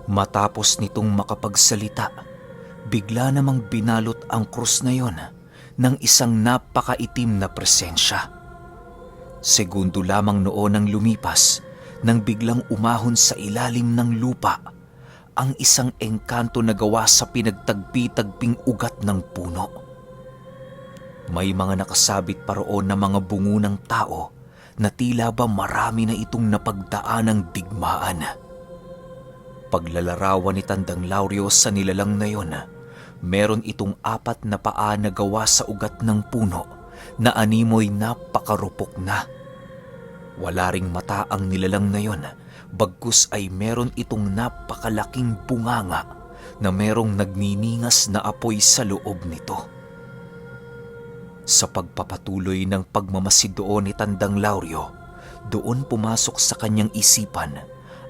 Matapos nitong makapagsalita, bigla namang binalot ang krus na yon ng isang napakaitim na presensya. Segundo lamang noon ang lumipas nang biglang umahon sa ilalim ng lupa ang isang engkanto na gawa sa pinagtagpi-tagping ugat ng puno. May mga nakasabit pa roon na mga bungo ng tao na tila ba marami na itong napagdaan ng digmaan. Paglalarawan ni Tandang Lauryo sa nilalang na yon, meron itong 4 na paa na gawa sa ugat ng puno na animoy napakarupok na. Wala ring mata ang nilalang na yon, bagkus ay meron itong napakalaking bunganga na merong nagniningas na apoy sa loob nito. Sa pagpapatuloy ng pagmamasid doon ni Tandang Lauryo, doon pumasok sa kanyang isipan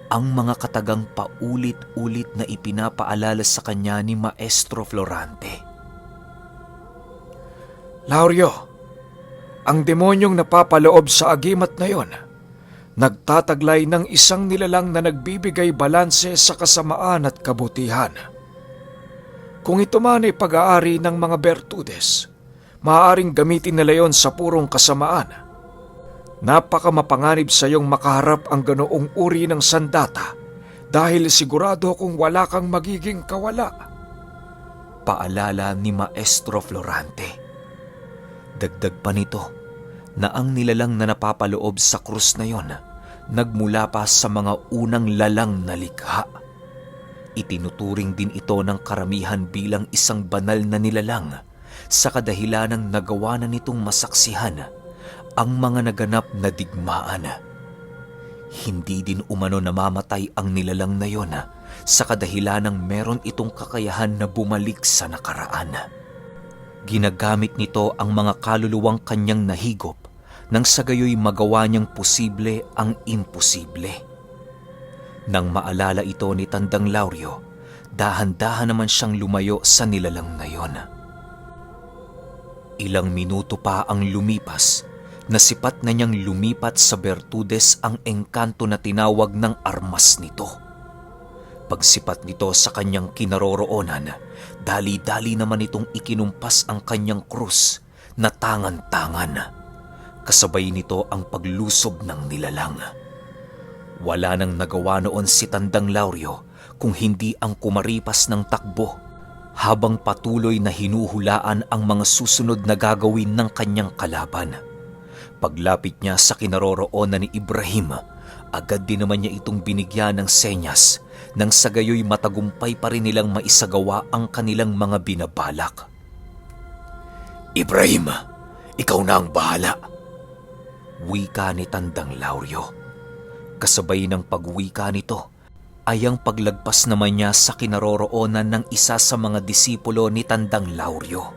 ang mga katagang paulit-ulit na ipinapaalala sa kanya ni Maestro Florante. Lauryo, ang demonyong napapaloob sa agimat na yon, nagtataglay ng isang nilalang na nagbibigay balanse sa kasamaan at kabutihan. Kung ito man ay pag-aari ng mga bertudes, maaaring gamitin nila yon sa purong kasamaan. Napakamapanganib sa iyong makaharap ang ganoong uri ng sandata dahil sigurado kung wala kang magiging kawala. Paalala ni Maestro Florante. Dagdag pa nito na ang nilalang na napapaloob sa krus na yon nagmula pa sa mga unang lalang na likha. Itinuturing din ito ng karamihan bilang isang banal na nilalang sa kadahilanang nagawa na nitong masaksihan ang mga naganap na digmaan. Hindi din umano namamatay ang nilalang na yon sa kadahilanang meron itong kakayahan na bumalik sa nakaraan. Ginagamit nito ang mga kaluluwang kanyang nahigop nang sa gayoy magawa niyang posible ang imposible. Nang maalala ito ni Tandang Lauryo, dahan-dahan naman siyang lumayo sa nilalang na yon. Ilang minuto pa ang lumipas, nasipat na niyang lumipat sa bertudes ang engkanto na tinawag ng armas nito. Pagsipat nito sa kanyang kinaroroonan, dali-dali naman itong ikinumpas ang kanyang krus na tangan-tangan. Kasabay nito ang paglusob ng nilalang. Wala nang nagawa noon si Tandang Lauryo kung hindi ang kumaripas ng takbo habang patuloy na hinuhulaan ang mga susunod na gagawin ng kanyang kalaban. Paglapit niya sa kinaroroonan ni Ibrahim, agad din naman niya itong binigyan ng senyas nang sa gayoy matagumpay pa rin nilang maisagawa ang kanilang mga binabalak. Ibrahim, ikaw na ang bahala. Wika ni Tandang Lauryo. Kasabay ng pagwika nito ay ang paglagpas naman niya sa kinaroroonan ng isa sa mga disipulo ni Tandang Lauryo.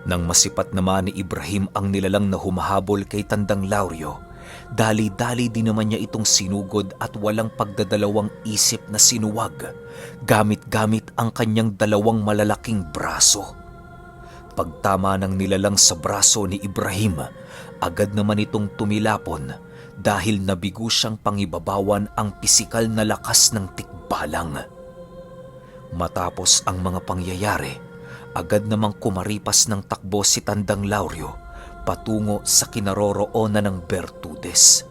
Nang masipat naman ni Ibrahim ang nilalang na humahabol kay Tandang Lauryo, dali-dali din naman niya itong sinugod at walang pagdadalawang isip na sinuwag, gamit-gamit ang kanyang 2 malalaking braso. Pagtama ng nilalang sa braso ni Ibrahim, agad naman itong tumilapon dahil nabigo siyang pangibabawan ang pisikal na lakas ng tikbalang. Matapos ang mga pangyayari, agad namang kumaripas ng takbo si Tandang Lauryo patungo sa kinaroroonan ng bertudes.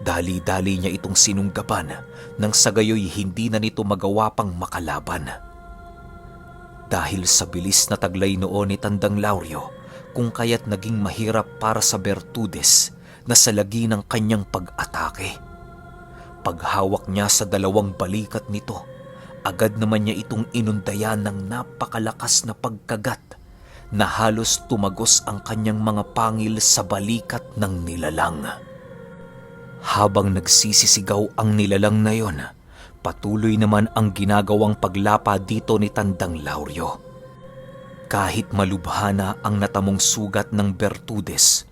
Dali-dali niya itong sinunggaban nang sa gayoy hindi na nito magawa pang makalaban. Dahil sa bilis na taglay noon ni Tandang Lauryo, kung kaya't naging mahirap para sa bertudes na salagi ng kanyang pag-atake. Paghawak niya sa 2 balikat nito, agad naman niya itong inundayan ng napakalakas na pagkagat na halos tumagos ang kanyang mga pangil sa balikat ng nilalang. Habang nagsisisigaw ang nilalang na yon, patuloy naman ang ginagawang paglapa dito ni Tandang Lauryo. Kahit malubha na ang natamong sugat ng bertudes,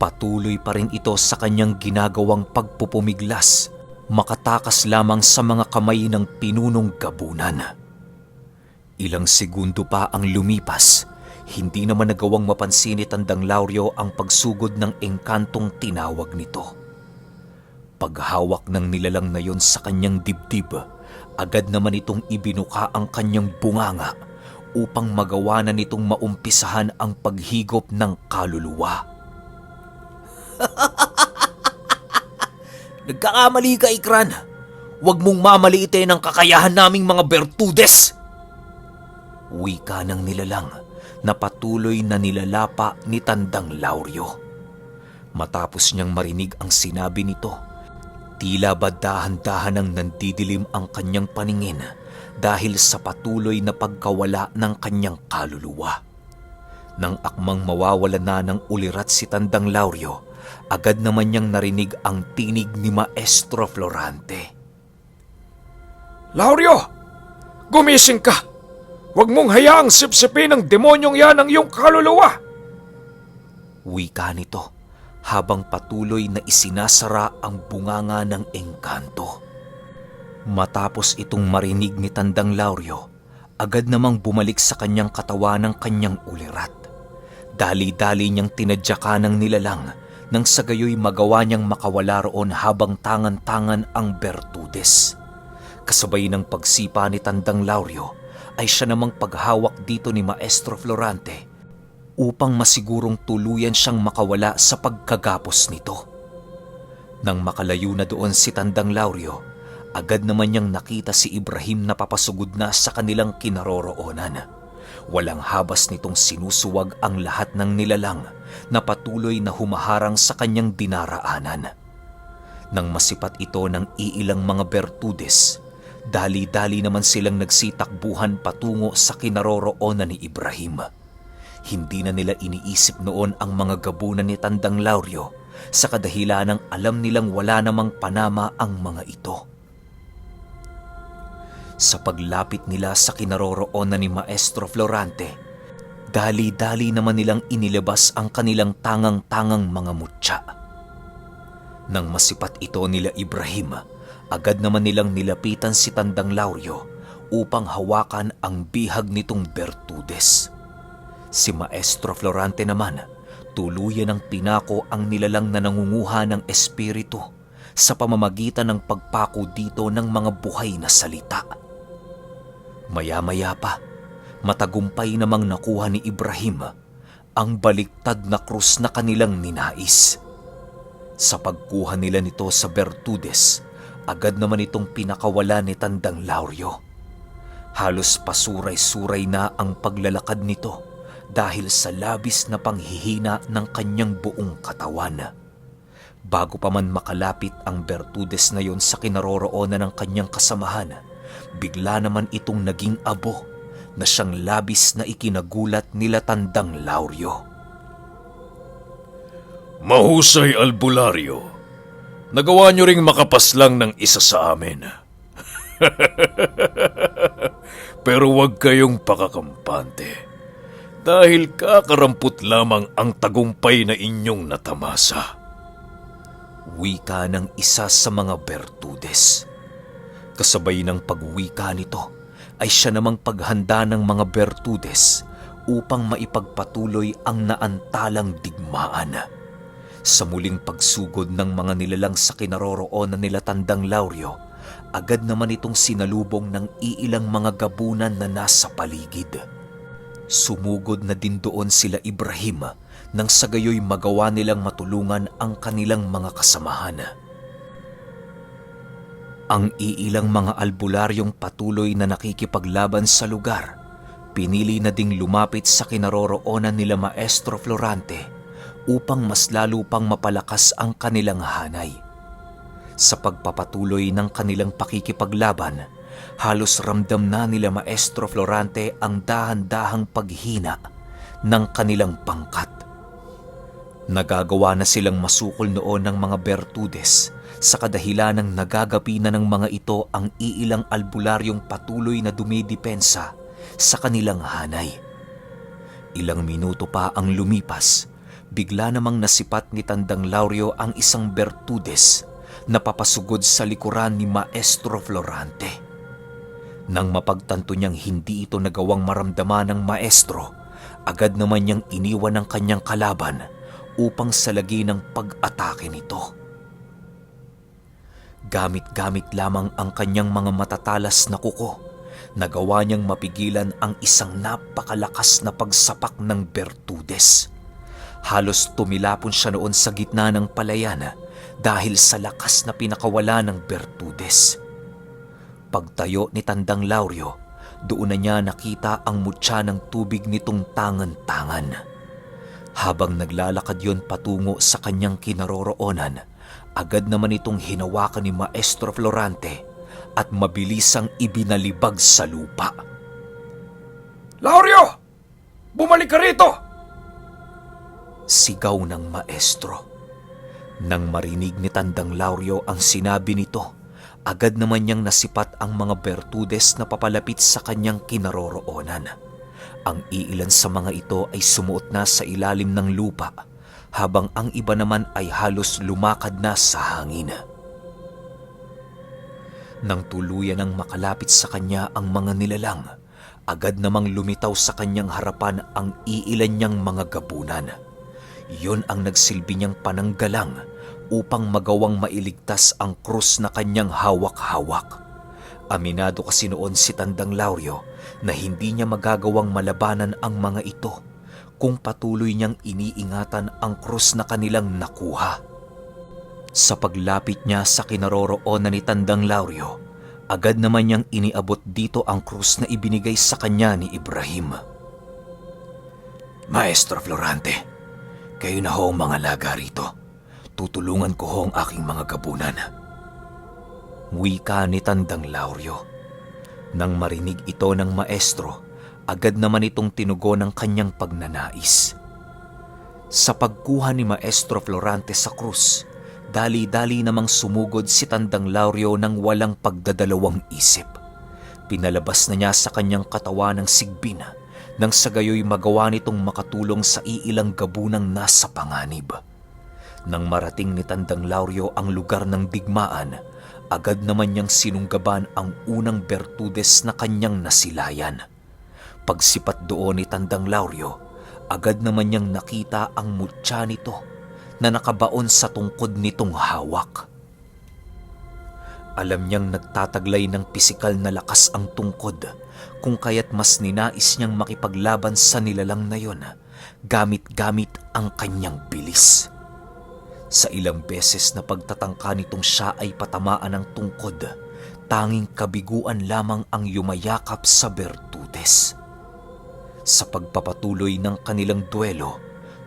patuloy pa rin ito sa kanyang ginagawang pagpupumiglas, makatakas lamang sa mga kamay ng pinunong gabunan. Ilang segundo pa ang lumipas, hindi naman nagawang mapansin ni Tandang Lauryo ang pagsugod ng engkantong tinawag nito. paghawak ng nilalang na yon sa kanyang dibdib, agad naman itong ibinuka ang kanyang bunganga upang magawa na nitong maumpisahan ang paghigop ng kaluluwa. Nagkakamali ka, Ikran. Huwag mong mamaliitin ang kakayahan naming mga Bertudes. Wika ng nilalang na patuloy na nilalapa ni Tandang Lauryo. Matapos niyang marinig ang sinabi nito, tila ba dahan-dahan ang nandidilim ang kanyang paningin dahil sa patuloy na pagkawala ng kanyang kaluluwa. Nang akmang mawawala na ng ulirat si Tandang Lauryo, agad naman niyang narinig ang tinig ni Maestro Florante. Lauryo! Gumising ka! Huwag mong hayaang sipsipin ng demonyong yan ang iyong kaluluwa! Wika nito habang patuloy na isinasara ang bunganga ng engkanto. Matapos itong marinig ni Tandang Lauryo, agad namang bumalik sa kanyang katawan ng kanyang ulirat. Dali-dali niyang tinadyakan ng nilalang nang sa gayoy magawa niyang makawala roon habang tangan-tangan ang Bertudes. Kasabay ng pagsipa ni Tandang Lauryo ay siya namang paghawak dito ni Maestro Florante upang masigurong tuluyan siyang makawala sa pagkagapos nito. Nang makalayo na doon si Tandang Lauryo, agad naman niyang nakita si Ibrahim na papasugod na sa kanilang kinaroroonan. Walang habas nitong sinusuwag ang lahat ng nilalang na patuloy na humaharang sa kanyang dinaraanan. Nang masipat ito ng iilang mga Bertudes, dali-dali naman silang nagsitakbuhan patungo sa kinaroroonan ni Ibrahim. Hindi na nila iniisip noon ang mga gabunan ni Tandang Lauryo sa kadahilan ng alam nilang wala namang panama ang mga ito. Sa paglapit nila sa kinaroroonan ni Maestro Florante, dali-dali naman nilang inilabas ang kanilang tangang-tangang mga mutya. Nang masipat ito nila Ibrahim, agad naman nilang nilapitan si Tandang Lauryo upang hawakan ang bihag nitong Bertudes. Si Maestro Florante naman, tuluyan ng pinako ang nilalang na nangunguha ng espiritu sa pamamagitan ng pagpako dito ng mga buhay na salita. Maya-maya pa, matagumpay namang nakuha ni Ibrahim ang baliktad na krus na kanilang ninais. Sa pagkuha nila nito sa Bertudes, agad naman itong pinakawala ni Tandang Lauryo. Halos pasuray-suray na ang paglalakad nito dahil sa labis na panghihina ng kanyang buong katawan. Bago pa man makalapit ang Bertudes na yon sa kinaroroonan ng kanyang kasamahan, bigla naman itong naging abo na siyang labis na ikinagulat nila Tandang Lauryo. Mahusay, albularyo. Nagawa niyo ring makapaslang ng isa sa amin. Pero huwag kayong pakakampante dahil kakarampot lamang ang tagumpay na inyong natamasa. Wika ng isa sa mga Bertudes. Kasabay ng pagwika nito ay siya namang paghanda ng mga Bertudes upang maipagpatuloy ang naantalang digmaan. Sa muling pagsugod ng mga nilalang sa kinaroroonan nila Tandang Lauryo, agad naman itong sinalubong ng iilang mga gabunan na nasa paligid. Sumugod na din doon sila Ibrahim nang sa gayoy magawa nilang matulungan ang kanilang mga kasamahan. Ang iilang mga albularyong patuloy na nakikipaglaban sa lugar, pinili na ding lumapit sa kinaroroonan nila Maestro Florante upang mas lalo pang mapalakas ang kanilang hanay. Sa pagpapatuloy ng kanilang pakikipaglaban, halos ramdam na nila Maestro Florante ang dahan-dahang paghina ng kanilang pangkat. Nagagawa na silang masukol noon ng mga Bertudes sa kadahilan ng nagagapi na ng mga ito ang iilang albularyong patuloy na dumidepensa sa kanilang hanay. Ilang minuto pa ang lumipas, bigla namang nasipat ni Tandang Lauryo ang isang Bertudes na papasugod sa likuran ni Maestro Florante. Nang mapagtanto niyang hindi ito nagawang maramdaman ng maestro, agad naman niyang iniwan ang kanyang kalaban upang salagi ng pag-atake nito. Gamit-gamit lamang ang kanyang mga matatalas na kuko, nagawa niyang mapigilan ang isang napakalakas na pagsapak ng Bertudes. Halos tumilapon siya noon sa gitna ng palayan dahil sa lakas na pinakawala ng Bertudes. Pagtayo ni Tandang Lauryo, doon na niya nakita ang mutya ng tubig nitong tangan-tangan. Habang naglalakad yon patungo sa kanyang kinaroroonan, agad naman itong hinawakan ni Maestro Florante at mabilisang ibinalibag sa lupa. Lauryo! Bumalik ka rito! Sigaw ng maestro. Nang marinig ni Tandang Lauryo ang sinabi nito, agad naman niyang nasipat ang mga Bertudes na papalapit sa kanyang kinaroroonan. Ang iilan sa mga ito ay sumuot na sa ilalim ng lupa, habang ang iba naman ay halos lumakad na sa hangin. Nang tuluyan ng makalapit sa kanya ang mga nilalang, agad namang lumitaw sa kanyang harapan ang iilan niyang mga gabunan. Yun ang nagsilbi niyang pananggalang upang magawang mailigtas ang krus na kanyang hawak-hawak. Aminado kasi noon si Tandang Lauryo na hindi niya magagawang malabanan ang mga ito kung patuloy niyang iniingatan ang krus na kanilang nakuha. Sa paglapit niya sa kinaroroonan ni Tandang Lauryo, agad naman niyang iniabot dito ang krus na ibinigay sa kanya ni Ibrahim. Maestro Florante, kayo na ho ang mga laga rito. Tutulungan ko ho ang aking mga gabunan. Wika ni Tandang Lauryo. Nang marinig ito ng maestro, agad naman itong tinugon ng kanyang pagnanais. Sa pagkuha ni Maestro Florante sa krus, dali-dali namang sumugod si Tandang Lauryo ng walang pagdadalawang isip. Pinalabas na niya sa kanyang katawan ng sigbin nang sa gayoy magawa nitong makatulong sa iilang gabunang nasa panganib. Nang marating ni Tandang Lauryo ang lugar ng digmaan, agad naman niyang sinunggaban ang unang Bertudes na kanyang nasilayan. Pagsipat doon ni Tandang Lauryo, agad naman niyang nakita ang mutya nito na nakabaon sa tungkod nitong hawak. Alam niyang nagtataglay ng pisikal na lakas ang tungkod, kung kaya't mas ninais niyang makipaglaban sa nilalang na yon, gamit-gamit ang kanyang bilis. Sa ilang beses na pagtatangka nitong siya ay patamaan ng tungkod, tanging kabiguan lamang ang yumayakap sa Bertudes. Sa pagpapatuloy ng kanilang duelo,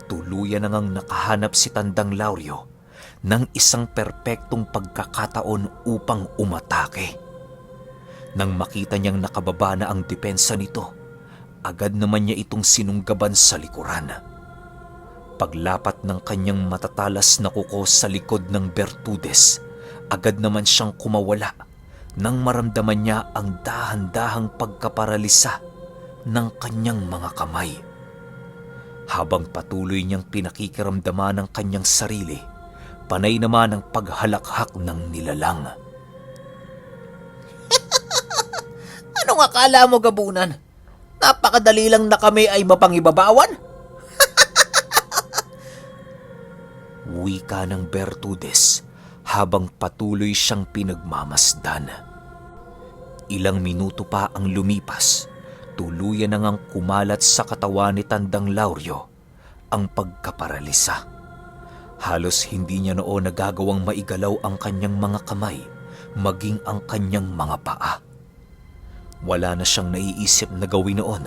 tuluyan na ngang nakahanap si Tandang Lauryo ng isang perpektong pagkakataon upang umatake. Nang makita niyang nakababa na ang depensa nito, agad naman niya itong sinunggaban sa likuran. Paglapat ng kanyang matatalas na kuko sa likod ng Bertudes, agad naman siyang kumawala nang maramdaman niya ang dahan-dahang pagkaparalisa ng kanyang mga kamay. Habang patuloy niyang pinakikiramdaman ang kanyang sarili, panay naman ang paghalakhak ng nilalang. Anong akala mo, gabunan? Napakadali lang na kami ay mapangibabawan? Wika ng Bertudes habang patuloy siyang pinagmamasdan. Ilang minuto pa ang lumipas, tuluyan na ngang kumalat sa katawan ni Tandang Lauryo ang pagkaparalisa. Halos hindi niya noon nagagawang maigalaw ang kanyang mga kamay, maging ang kanyang mga paa. Wala na siyang naiisip na gawin noon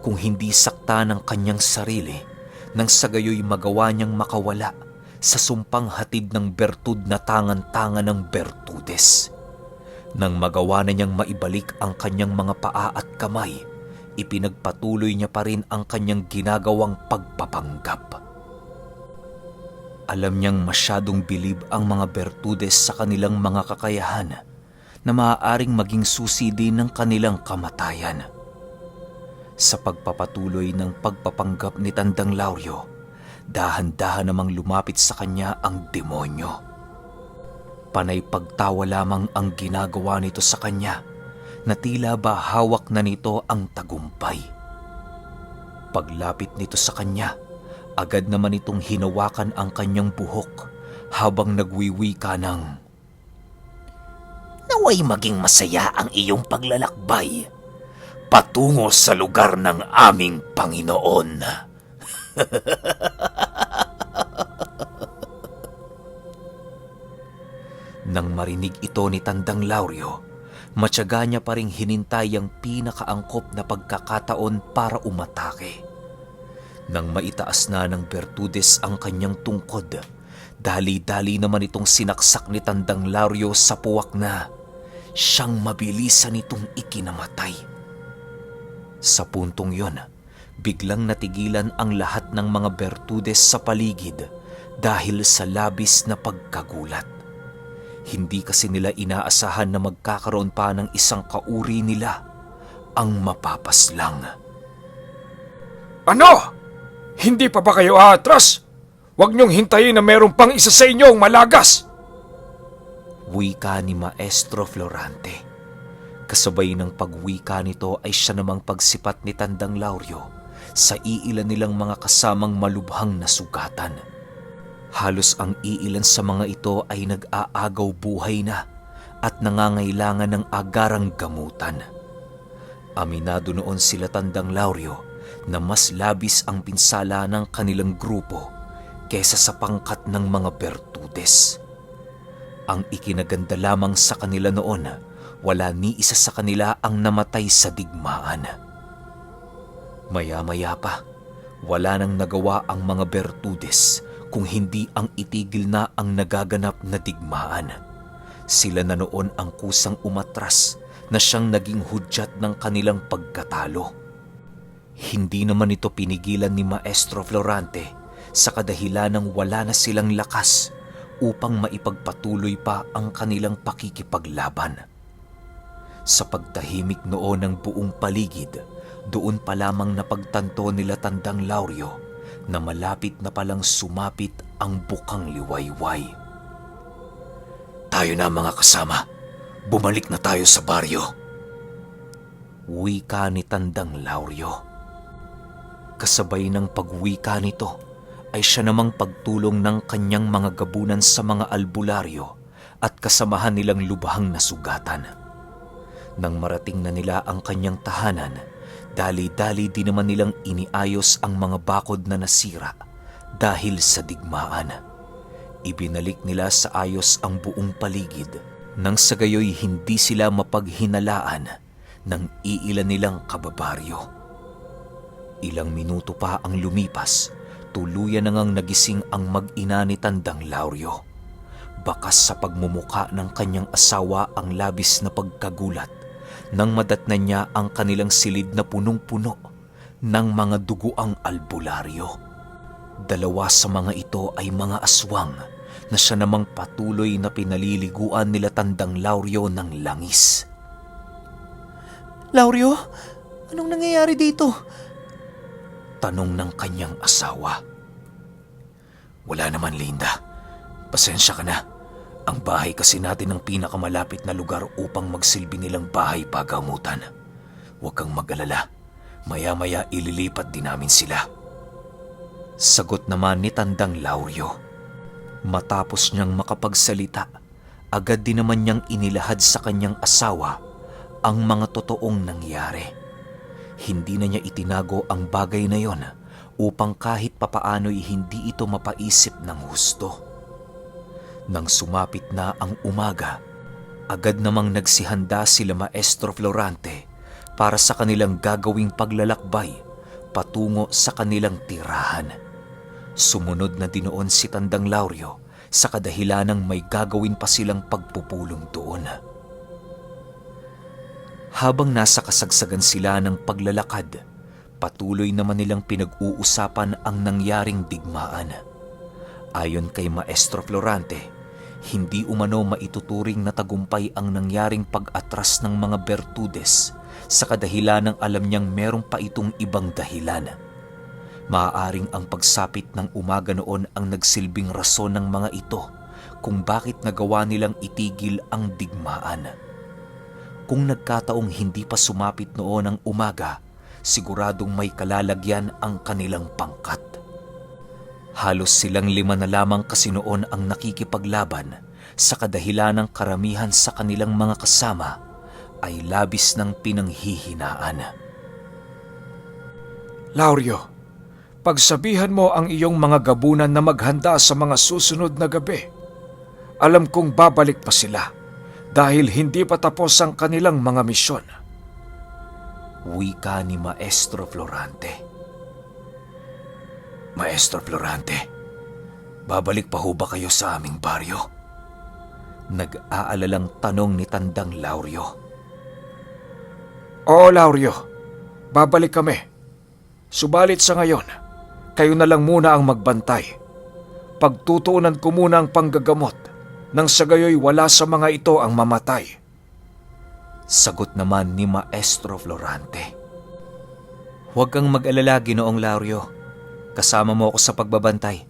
kung hindi sakta ng kanyang sarili nang sa gayoy magawa niyang makawala sa sumpang hatid ng bertud na tangan-tangan ng Bertudes. Nang magawa na niyang maibalik ang kanyang mga paa at kamay, ipinagpatuloy niya pa rin ang kanyang ginagawang pagpapanggap. Alam niyang masyadong bilib ang mga Bertudes sa kanilang mga kakayahan na maaaring maging susi din ng kanilang kamatayan. Sa pagpapatuloy ng pagpapanggap ni Tandang Lauryo, dahan-dahan namang lumapit sa kanya ang demonyo. Panay pagtawa lamang ang ginagawa nito sa kanya na tila ba hawak na nito ang tagumpay. Paglapit nito sa kanya, agad naman itong hinawakan ang kanyang buhok habang nagwiwika ng, naway maging masaya ang iyong paglalakbay patungo sa lugar ng aming Panginoon. Nang marinig ito ni Tandang Lauryo, matyaga niya pa ring hinintay ang pinakaangkop na pagkakataon para umatake. Nang maitaas na ng Bertudes ang kanyang tungkod, dali-dali naman itong sinaksak ni Tandang Lauryo sa puwak na siyang mabilisan itong ikinamatay. Sa puntong yon, biglang natigilan ang lahat ng mga Bertudes sa paligid dahil sa labis na pagkagulat. Hindi kasi nila inaasahan na magkakaroon pa ng isang kauri nila ang mapapaslang. Ano? Hindi pa ba kayo aatras? Huwag niyong hintayin na meron pang isa sa inyong malagas! Wika ni Maestro Florante. Kasabay ng pagwika nito ay siya namang pagsipat ni Tandang Lauryo sa iilan nilang mga kasamang malubhang na sugatan. Halos ang iilan sa mga ito ay nag-aagaw buhay na at nangangailangan ng agarang gamutan. Aminado noon sila Tandang Lauryo na mas labis ang pinsala ng kanilang grupo kesa sa pangkat ng mga Bertudes. Ang ikinaganda lamang sa kanila noon, wala ni isa sa kanila ang namatay sa digmaan. Maya-maya pa, wala nang nagawa ang mga Bertudes kung hindi ang itigil na ang nagaganap na digmaan. Sila na noon ang kusang umatras na siyang naging hudyat ng kanilang pagkatalo. Hindi naman ito pinigilan ni Maestro Florante sa kadahilan ng wala na silang lakas upang maipagpatuloy pa ang kanilang pakikipaglaban. Sa pagtahimik noon ng buong paligid, doon pa lamang napagtanto nila Tandang Lauryo na malapit na palang sumapit ang bukang liwayway. Tayo na mga kasama. Bumalik na tayo sa baryo. Wika ni Tandang Lauryo. Kasabay ng pagwika nito ay siya namang pagtulong ng kanyang mga gabunan sa mga albularyo at kasamahan nilang lubhang nasugatan. Nang marating na nila ang kanyang tahanan, dali-dali din naman nilang iniayos ang mga bakod na nasira dahil sa digmaan. Ibinalik nila sa ayos ang buong paligid nang sa gayoy hindi sila mapaghinalaan ng iilan nilang kababaryo. Ilang minuto pa ang lumipas, tuluyan na ngang nagising ang mag-ina ni Tandang Lauryo. Bakas sa pagmumuka ng kanyang asawa ang labis na pagkagulat nang madatnan niya ang kanilang silid na punong-puno ng mga duguang albularyo. Dalawa sa mga ito ay mga aswang na siya namang patuloy na pinaliliguan nila Tandang Lauryo ng langis. Lauryo, anong nangyayari dito? Tanong ng kanyang asawa. Wala naman, Linda. Pasensya ka na. Ang bahay kasi natin ang pinakamalapit na lugar upang magsilbi nilang bahay pagamutan. Huwag kang mag-alala. Maya-maya ililipat din namin sila. Sagot naman ni Tandang Lauryo. Matapos niyang makapagsalita, agad din naman niyang inilahad sa kanyang asawa ang mga totoong nangyari. Hindi na niya itinago ang bagay na yon upang kahit papaano'y hindi ito mapaisip ng husto. Nang sumapit na ang umaga, agad namang nagsihanda sila Maestro Florante para sa kanilang gagawing paglalakbay patungo sa kanilang tirahan. Sumunod na dinoon si Tandang Lauryo sa kadahilanang may gagawin pa silang pagpupulong doon. Habang nasa kasagsagan sila ng paglalakad, patuloy naman nilang pinag-uusapan ang nangyaring digmaan. Ayon kay Maestro Florante, hindi umano maituturing na tagumpay ang nangyaring pag-atras ng mga Bertudes sa kadahilanang alam niyang meron pa itong ibang dahilan. Maaaring ang pagsapit ng umaga noon ang nagsilbing rason ng mga ito kung bakit nagawa nilang itigil ang digmaan. Kung nagkataong hindi pa sumapit noon ang umaga, siguradong may kalalagyan ang kanilang pangkat. Halos silang 5 na lamang kasi noon ang nakikipaglaban sa kadahilan ng karamihan sa kanilang mga kasama ay labis ng pinanghihinaan. Lauryo, pagsabihan mo ang iyong mga gabunan na maghanda sa mga susunod na gabi. Alam kong babalik pa sila dahil hindi pa tapos ang kanilang mga misyon. Wika ni Maestro Florante. Maestro Florante, babalik pa ho ba kayo sa aming baryo? Nag-aalalang tanong ni Tandang Lauryo. Oo, Lauryo, babalik kami. Subalit sa ngayon, kayo na lang muna ang magbantay. Pagtutuunan ko muna ang panggagamot nang sa gayoy wala sa mga ito ang mamatay. Sagot naman ni Maestro Florante. Huwag kang mag-alala, Ginoong Lauryo. Kasama mo ako sa pagbabantay.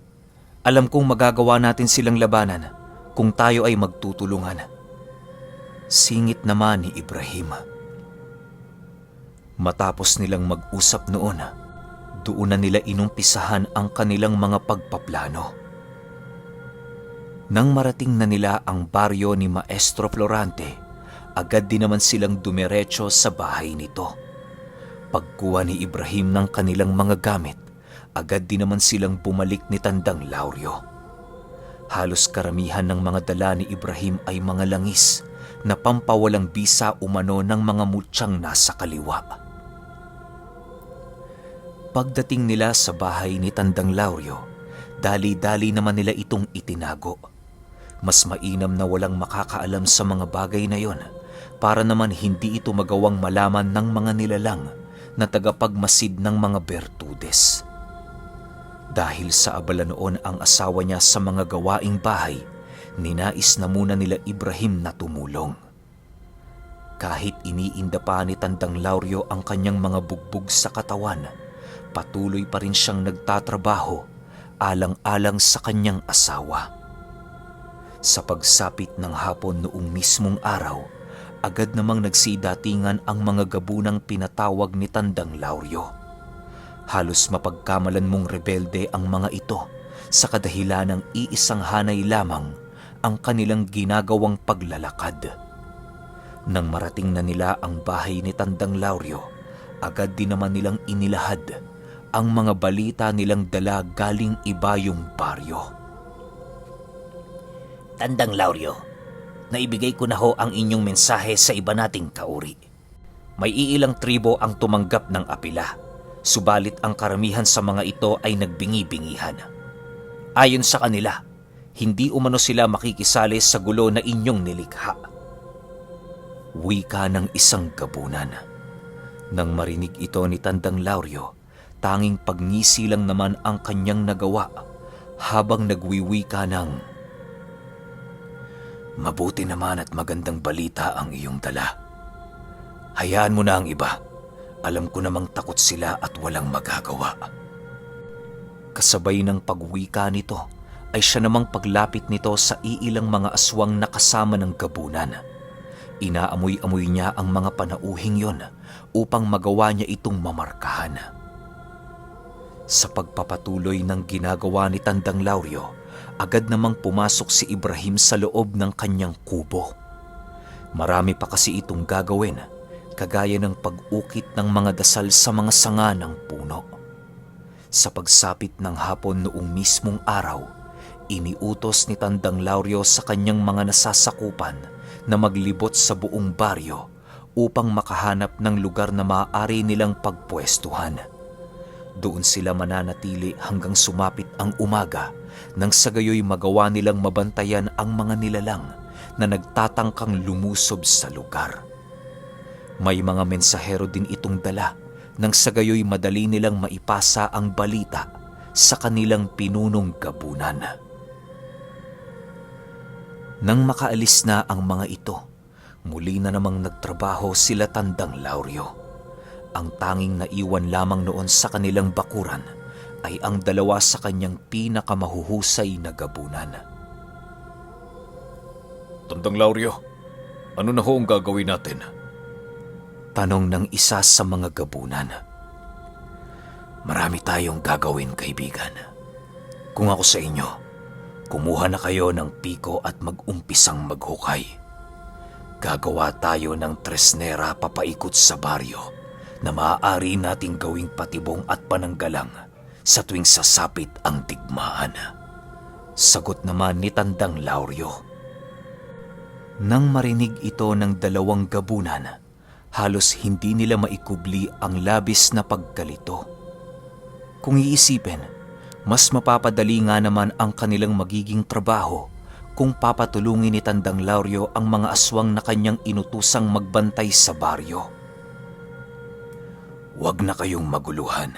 Alam kong magagawa natin silang labanan kung tayo ay magtutulungan. Singit naman ni Ibrahim. Matapos nilang mag-usap noon, doon na nila inumpisahan ang kanilang mga pagpaplano. Nang marating na nila ang baryo ni Maestro Florante, agad din naman silang dumiretso sa bahay nito. Pagkuha ni Ibrahim ng kanilang mga gamit, agad din naman silang bumalik ni Tandang Lauryo. Halos karamihan ng mga dala ni Ibrahim ay mga langis na pampawalang bisa umano ng mga mutyang nasa kaliwa. Pagdating nila sa bahay ni Tandang Lauryo, dali-dali naman nila itong itinago. Mas mainam na walang makakaalam sa mga bagay na yon para naman hindi ito magawang malaman ng mga nilalang na tagapagmasid ng mga Bertudes. Dahil sa abala noon ang asawa niya sa mga gawaing bahay, ninais na muna nila Ibrahim na tumulong. Kahit iniinda pa ni Tandang Lauryo ang kanyang mga bugbog sa katawan, patuloy pa rin siyang nagtatrabaho alang-alang sa kanyang asawa. Sa pagsapit ng hapon noong mismong araw, agad namang nagsidatingan ang mga gabunang pinatawag ni Tandang Lauryo. Halos mapagkamalan mong rebelde ang mga ito sa kadahilan ng iisang hanay lamang ang kanilang ginagawang paglalakad. Nang marating na nila ang bahay ni Tandang Lauryo, agad din naman nilang inilahad ang mga balita nilang dala galing ibayong baryo. Tandang Lauryo, naibigay ko na ho ang inyong mensahe sa iba nating kauri. May iilang tribo ang tumanggap ng apila, subalit ang karamihan sa mga ito ay nagbingi-bingihan. Ayon sa kanila, hindi umano sila makikisali sa gulo na inyong nilikha. Wika ng isang gabunan. Nang marinig ito ni Tandang Lauryo, tanging pagngisi lang naman ang kanyang nagawa habang nagwiwika ng, "Mabuti naman at magandang balita ang iyong dala. Hayaan mo na ang iba. Alam ko namang takot sila at walang magagawa." Kasabay ng pagwika nito ay siya namang paglapit nito sa iilang mga aswang na kasama ng gabunan. Inaamoy-amoy niya ang mga panauhing yon upang magawa niya itong mamarkahan. Sa pagpapatuloy ng ginagawa ni Tandang Lauryo, agad namang pumasok si Ibrahim sa loob ng kanyang kubo. Marami pa kasi itong gagawin, kagaya ng pag-ukit ng mga dasal sa mga sanga ng puno. Sa pagsapit ng hapon noong mismong araw, iniutos ni Tandang Lauryo sa kanyang mga nasasakupan na maglibot sa buong baryo upang makahanap ng lugar na maaari nilang pagpwestuhan. Doon sila mananatili hanggang sumapit ang umaga nang sa gayoy magawa nilang mabantayan ang mga nilalang na nagtatangkang lumusob sa lugar. May mga mensahero din itong dala nang sa gayoy madali nilang maipasa ang balita sa kanilang pinunong gabunan. Nang makaalis na ang mga ito, muli na namang nagtrabaho sila Tandang Lauryo. Ang tanging naiwan lamang noon sa kanilang bakuran ay ang dalawa sa kanyang pinakamahuhusay na gabunan. Tandang Lauryo, ano na ho ang gagawin natin? Tanong ng isa sa mga gabunan. Marami tayong gagawin, kaibigan. Kung ako sa inyo, Kumuha na kayo ng piko at mag-umpisang maghukay. Gagawa tayo ng tresnera papaikot sa baryo na maaari nating gawing patibong at pananggalang sa tuwing sasapit ang digmaan. Sagot naman ni Tandang Lauryo. Nang marinig ito ng dalawang gabunan, halos hindi nila maikubli ang labis na pagkalito. Kung iisipin, mas mapapadali nga naman ang kanilang magiging trabaho kung papatulungin ni Tandang Lauryo ang mga aswang na kanyang inutusang magbantay sa baryo. Huwag na kayong maguluhan.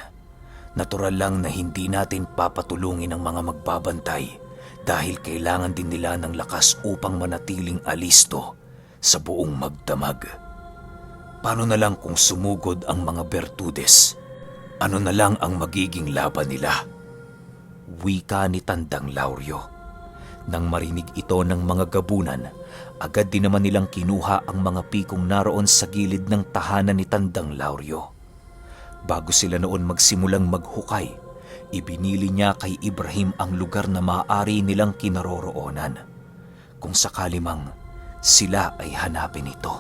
Natural lang na hindi natin papatulungin ang mga magbabantay dahil kailangan din nila ng lakas upang manatiling alisto sa buong magdamag. Paano na lang kung sumugod ang mga Bertudes? Ano na lang ang magiging laban nila? Wika ni Tandang Lauryo. Nang marinig ito ng mga gabunan, agad din naman nilang kinuha ang mga pikong naroon sa gilid ng tahanan ni Tandang Lauryo. Bago sila noon magsimulang maghukay, ibinili niya kay Ibrahim ang lugar na maaari nilang kinaroroonan, kung sakali mang sila ay hanapin ito.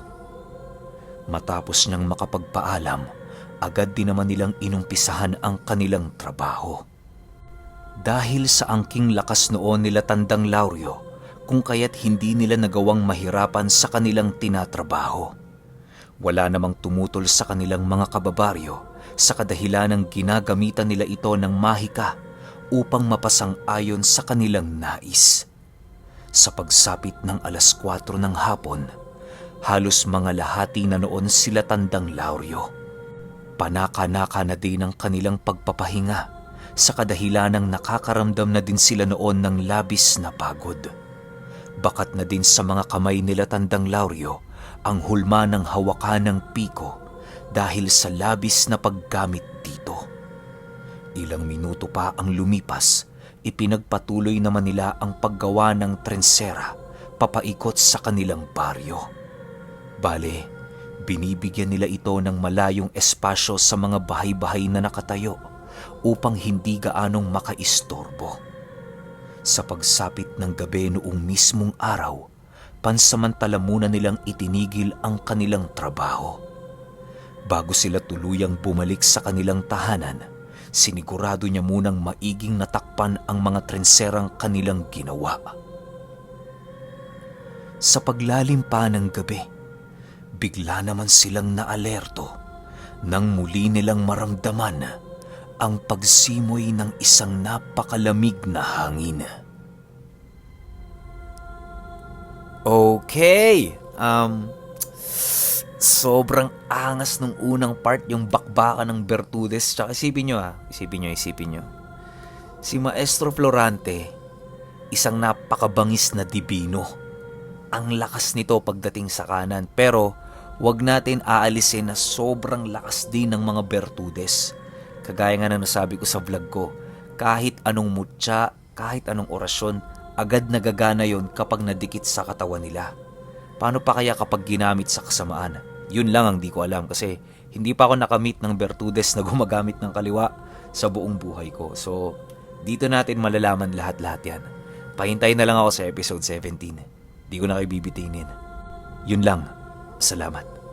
Matapos niyang makapagpaalam, agad din naman nilang inumpisahan ang kanilang trabaho. Dahil sa angking lakas noon nila Tandang Lauryo, kung kaya't hindi nila nagawang mahirapan sa kanilang tinatrabaho. Wala namang tumutol sa kanilang mga kababaryo sa kadahilanang ginagamitan nila ito ng mahika upang mapasang-ayon sa kanilang nais. Sa pagsapit ng 4:00 ng hapon, halos mga lahati na noon sila Tandang Lauryo. Panaka-naka na din ang kanilang pagpapahinga sa kadahilanang nakakaramdam na din sila noon ng labis na pagod. Bakat na din sa mga kamay nila Tandang Lauryo ang hulma ng hawakan ng piko dahil sa labis na paggamit dito. Ilang minuto pa ang lumipas, ipinagpatuloy naman nila ang paggawa ng trensera papaikot sa kanilang baryo. Bale, binibigyan nila ito ng malayong espasyo sa mga bahay-bahay na nakatayo upang hindi gaanong makaistorbo. Sa pagsapit ng gabi noong mismong araw, pansamantala muna nilang itinigil ang kanilang trabaho. Bago sila tuluyang bumalik sa kanilang tahanan, sinigurado niya munang maiging natakpan ang mga trenserang kanilang ginawa. Sa paglalim pa ng gabi, bigla naman silang naalerto nang muli nilang maramdaman ang pagsimoy ng isang napakalamig na hangin. Okay, sobrang angas nung unang part, yung bakbakan ng Bertudes. Tsaka isipin nyo. Si Maestro Florante, isang napakabangis na dibino. Ang lakas nito pagdating sa kanan, pero wag natin aalisin na sobrang lakas din ng mga Bertudes. Kagaya nga na nasabi ko sa vlog ko, kahit anong mutya, kahit anong orasyon, agad nagagana yon kapag nadikit sa katawan nila. Paano pa kaya kapag ginamit sa kasamaan? Yun lang ang di ko alam kasi hindi pa ako nakamit ng Bertudes na gumagamit ng kaliwa sa buong buhay ko. So, dito natin malalaman lahat-lahat yan. Pahintay na lang ako sa episode 17. Di ko na kayo bibitinin. Yun lang. Salamat.